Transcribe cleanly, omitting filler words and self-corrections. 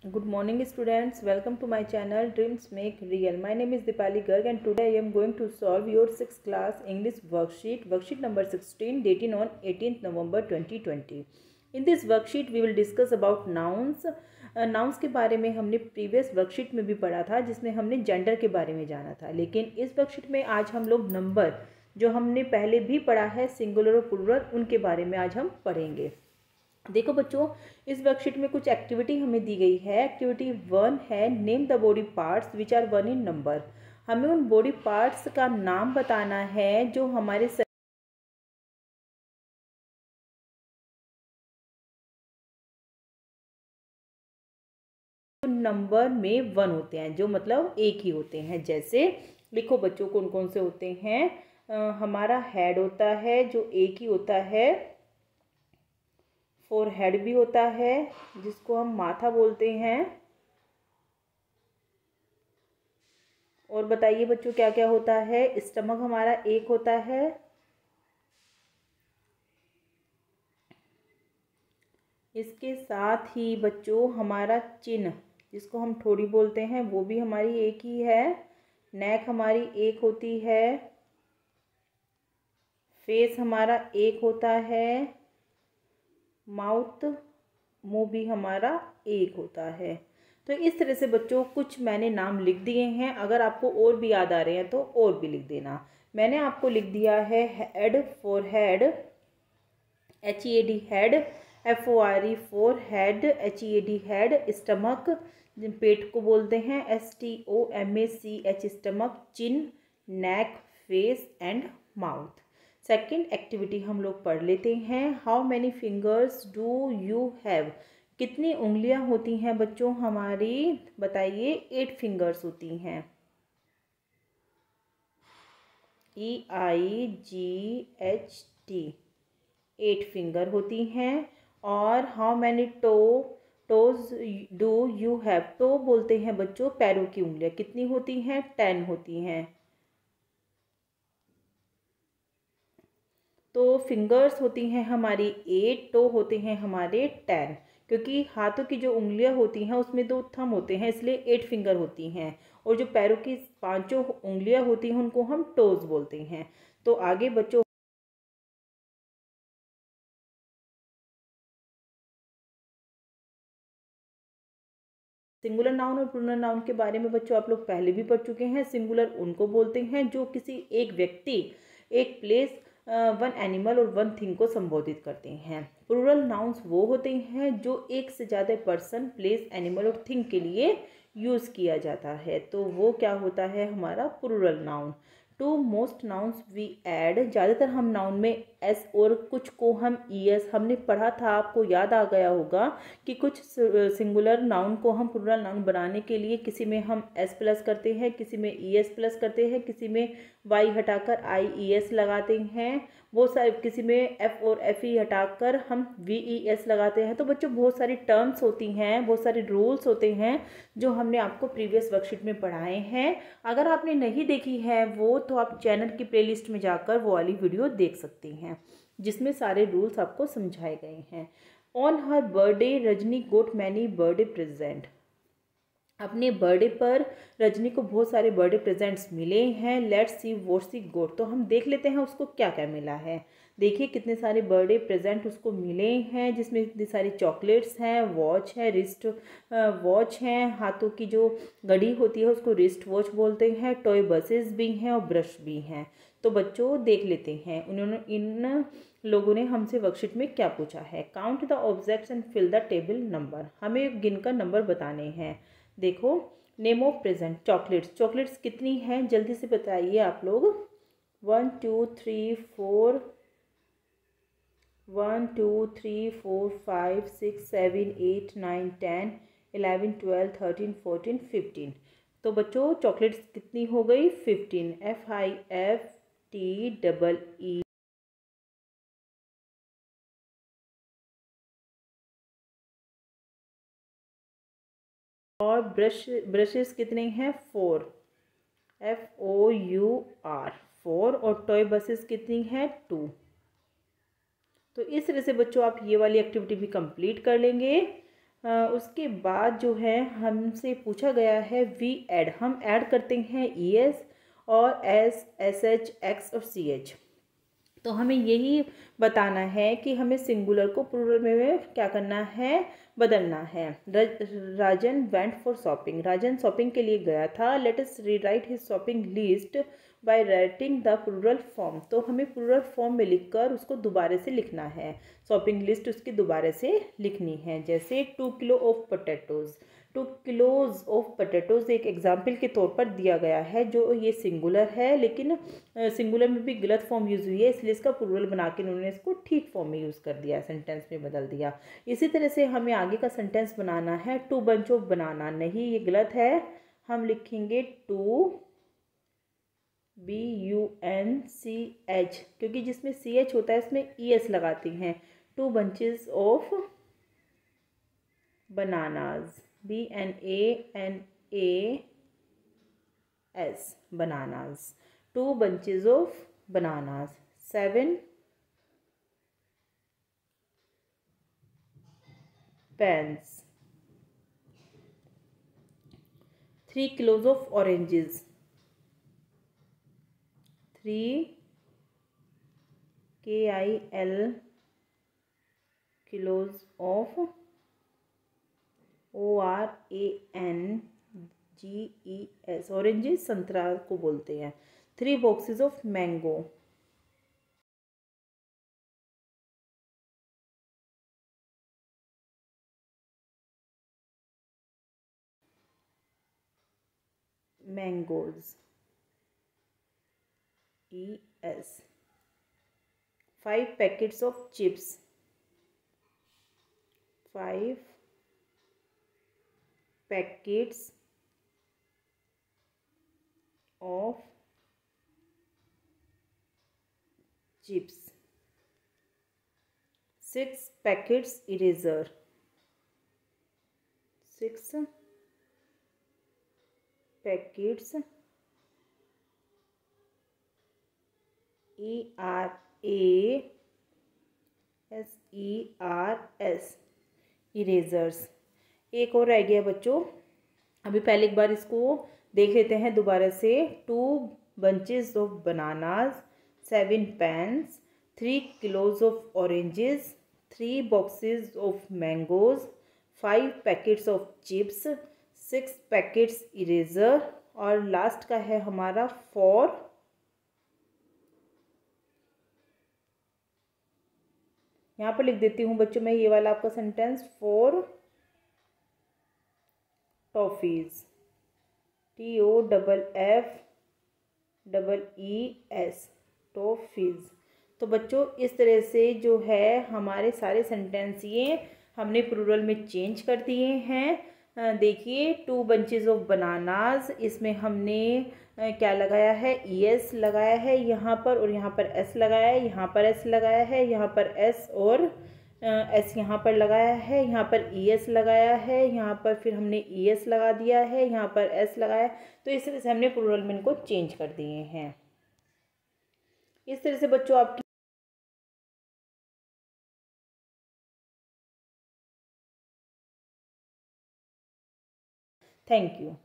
Good morning students, welcome to my channel Dreams Make Real. My name is Dipali Garg and today I am going to solve your 6th class English worksheet number 16 dated on 18th November 2020. In this worksheet we will discuss about nouns. Nouns के बारे में हमने previous worksheet में भी पढ़ा था जिसमें हमने जेंडर के बारे में जाना था, लेकिन इस वर्कशीट में आज हम लोग नंबर जो हमने पहले भी पढ़ा है सिंगुलर और प्लूरल उनके बारे में आज हम पढ़ेंगे। देखो बच्चों, इस वर्कशीट में कुछ एक्टिविटी हमें दी गई है। एक्टिविटी 1 है name the body parts which are 1 in number. हमें उन बॉडी पार्ट्स का नाम बताना है जो हमारे नंबर में 1 होते हैं, जो मतलब एक ही होते हैं। जैसे लिखो बच्चों, कौन कौन से होते हैं। हमारा हेड होता है जो एक ही होता है। फोरहेड भी होता है जिसको हम माथा बोलते हैं। और बताइए बच्चों क्या क्या होता है। स्टमक हमारा एक होता है। इसके साथ ही बच्चों हमारा चिन जिसको हम ठोड़ी बोलते हैं वो भी हमारी एक ही है। नेक हमारी एक होती है। फेस हमारा एक होता है। माउथ मुंह भी हमारा एक होता है। तो इस तरह से बच्चों कुछ मैंने नाम लिख दिए हैं। अगर आपको और भी याद आ रहे हैं तो और भी लिख देना। मैंने आपको लिख दिया है head, forehead HEAD head, FORE forehead, HEAD head. Stomach पेट को बोलते हैं STOMACH stomach. Chin, neck, face and mouth. Second activity हम लोग पढ़ लेते हैं। How many fingers do you have. कितनी उंगलियां होती हैं बच्चों हमारी, बताइए। 8 फिंगर्स होती हैं। EIGHT 8 फिंगर होती हैं। और how many toes do you have. Toe बोलते हैं बच्चों पैरों की उंगलियां। कितनी होती हैं? 10 होती हैं। तो फिंगर्स होती हैं हमारी 8, टो होते हैं हमारे 10। क्योंकि हाथों की जो उंगलियां होती हैं उसमें 2 थंब होते हैं, इसलिए 8 फिंगर होती हैं। और जो पैरों की 5 उंगलियां होती हैं उनको हम टोज बोलते हैं। तो आगे बच्चों सिंगुलर नाउन और प्लूरल नाउन के बारे में बच्चों आप लोग पहले भी पढ़ चुके हैं। सिंगुलर उनको बोलते हैं जो किसी एक व्यक्ति, एक प्लेस, वन एनिमल और वन थिंग को संबोधित करते हैं। प्लूरल नाउन्स वो होते हैं जो एक से ज़्यादा पर्सन, प्लेस, एनिमल और थिंग के लिए यूज़ किया जाता है। तो वो क्या होता है हमारा plural noun. To most nouns we add. ज़्यादातर हम नाउन में एस और कुछ को हम ईएस, हमने पढ़ा था, आपको याद आ गया होगा कि कुछ सिंगुलर नाउन को हम प्लूरल नाउन बनाने के लिए किसी में हम एस प्लस करते हैं, किसी में ईएस प्लस करते हैं, किसी में वाई हटाकर IES लगाते हैं, वो सारे किसी में एफ और FE हटाकर हम VES लगाते हैं। तो बच्चों बहुत सारी टर्म्स होती हैं, बहुत सारे रूल्स होते हैं जो हमने आपको प्रीवियस वर्कशीट में पढ़ाए हैं। अगर आपने नहीं देखी है वो तो आप चैनल की प्लेलिस्ट में जाकर वो वाली वीडियो देख सकती हैं जिसमें सारे रूल्स आपको समझाए गए हैं। On her birthday Rajni got many birthday present. अपने बर्थडे पर रजनी को बहुत सारे बर्थडे प्रेजेंट्स मिले हैं। Let's see what she got. तो हम देख लेते हैं उसको क्या क्या मिला है। देखिए कितने सारे बर्थडे प्रेजेंट उसको मिले हैं, जिसमें इतनी सारी चॉकलेट्स हैं, वॉच है, रिस्ट वॉच हैं, हाथों की जो घड़ी होती है उसको रिस्ट वॉच बोलते हैं, टॉय बसेस भी हैं और ब्रश भी हैं। तो बच्चों देख लेते हैं उन्होंने इन लोगों ने हमसे वर्कशीट में क्या पूछा है। Count the objects and fill the table number. हमें गिनकर नंबर बताने हैं। देखो name of present chocolates. Chocolates कितनी हैं जल्दी से बताइए आप लोग। 1 2 3 4 1 2 3 4 5 6 7 8 9 10 11 12 13 14 15। तो बच्चों चॉकलेट्स कितनी हो गई? 15। FIFTEE। और ब्रशेस कितने हैं? 4। FOUR 4। और टॉय बसेस कितनी हैं? 2। तो इस तरह से बच्चों आप ये वाली एक्टिविटी भी कंप्लीट कर लेंगे। उसके बाद जो है हमसे पूछा गया है वी ऐड, हम ऐड करते हैं ई एस और एस, एस एच, एक्स और सी एच। तो हमें यही बताना है कि हमें सिंगुलर को प्लूरल में क्या करना है, बदलना है। Rajan went for shopping, Rajan shopping के लिए गया था। Let us rewrite his shopping list by writing the plural form, तो हमें प्लूरल फॉर्म में लिखकर उसको दोबारा से लिखना है, शॉपिंग लिस्ट उसकी दोबारा से लिखनी है। जैसे 2 kilo of potatoes, 2 kilos of potatoes एक एग्जाम्पल के तौर पर दिया गया है, जो ये सिंगुलर है लेकिन सिंगुलर में भी गलत फॉर्म यूज़ हुई है, इसलिए इसका प्लूरल बना के उन्होंने इसको ठीक फॉर्म में यूज़ कर दिया, सेंटेंस में बदल दिया। इसी तरह से हमें आगे का सेंटेंस बनाना है। 2 बंच ऑफ बनाना, नहीं ये गलत है, हम लिखेंगे 2 BUNCH, क्योंकि जिसमें CH होता है इसमें ES लगाते हैं। 2 bunches of bananas, BNANAS, bananas. 2 bunches of bananas. 7 pens, 3 kilos of oranges, 3 KIL kilos of ORANGES, oranges संतरा को बोलते हैं। 3 boxes of mango, mangoes ES। 5 packets of chips, 5 packets of chips. 6 packets eraser, 6 packets ERASERS erasers. एक और रह गया बच्चों, अभी पहले एक बार इसको देख लेते हैं दोबारा से। 2 bunches of bananas, 7 pens, 3 kilos of oranges, 3 boxes of mangoes, 5 packets of chips, 6 packets eraser, और लास्ट का है हमारा 4, यहाँ पर लिख देती हूँ बच्चों मैं ये वाला आपका सेंटेंस, 4 टॉफीज, TOFFEES, टॉफीज। तो बच्चों इस तरह से जो है हमारे सारे सेंटेंस ये हमने प्लूरल में चेंज कर दिए हैं। देखिए 2 bunches ऑफ बनानाज, इसमें हमने क्या लगाया है, ES लगाया है यहाँ पर, और यहाँ पर S लगाया है, यहाँ पर S लगाया है, यहाँ पर S और S यहाँ पर लगाया है, यहाँ पर ES लगाया है, यहाँ पर फिर हमने ES लगा दिया है, यहाँ पर S लगाया। तो इस तरह से हमने प्लूरल में इनको चेंज कर दिए हैं। इस तरह से बच्चों आपकी थैंक यू।